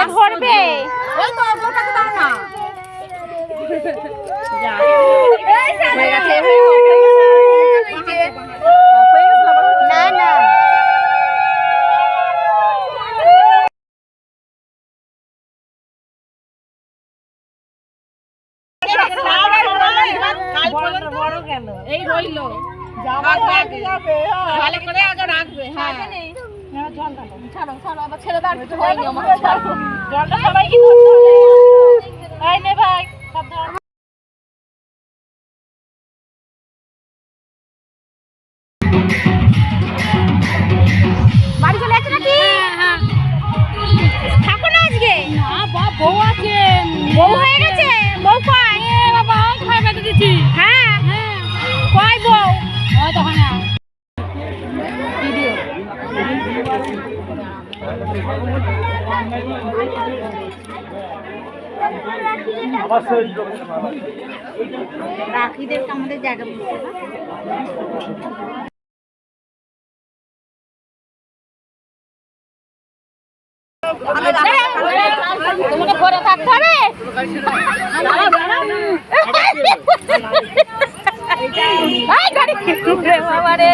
ধরবে ওই তো ওটাকে দাও না না না এই রইলো ভালো করে আগে রাখবে হ্যাঁ ছাড়ো ছাড়ো আবার ছেড়ে দাও একটু হয়নি আমার জলটা সবাই কি করতে হবে এই নে ভাই সব ধর বাড়ি চলে যাচ্ছে নাকি থাকো না আজকে না বউ আছে বউ হয়ে গেছে বউ কয় বাবা খাই বেটে দিচ্ছি হ্যাঁ কয় বউ ওই তখন ভিডিও রাখিদেরকে আমাদের জায়গা বলছে তোমাকে ঘরে থাকতে হবে বাবারে